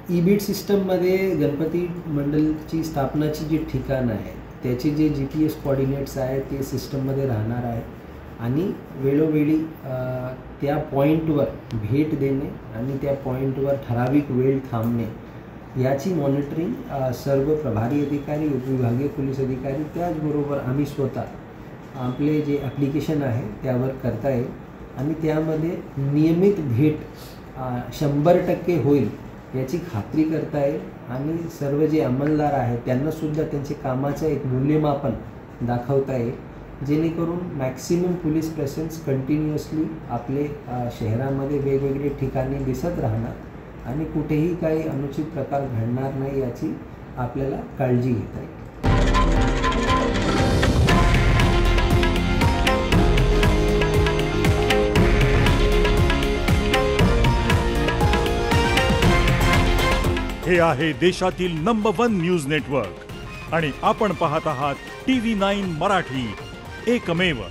E-bit सिस्टममध्ये गणपती मंडलची स्थापनाची जी ठिकाण आहे त्याचे जे GPS कोऑर्डिनेट्स आहेत ते सिस्टममध्ये राहणार आहे आणि वेळोवेळी त्या पॉईंटवर भेट देणे आणि त्या पॉईंटवर ठराविक वेळ थांबणे याची मॉनिटरिंग सर्व प्रभारी अधिकारी, उपविभागीय पोलीस अधिकारी त्याचबरोबर आम्ही स्वतः आपले जे ॲप्लिकेशन आहे त्यावर करता येईल आणि त्यामध्ये नियमित भेट 100% होईल याची खात्री करता येईल आणि सर्व जे अंमलदार आहेत त्यांनासुद्धा त्यांचे कामाचं एक मूल्यमापन दाखवता येईल जेणेकरून मॅक्सिमम पोलीस प्रेझेन्स कंटिन्युअसली आपले शहरामध्ये वेगवेगळे ठिकाणी दिसत राहणार आणि कुठेही काही अनुचित प्रकार घडणार नाही याची आपल्याला काळजी घेता येईल. हे आहे देशातील नंबर 1 न्यूज नेटवर्क आणि आपण पाहत आहात TV9 मराठी, एकमेव.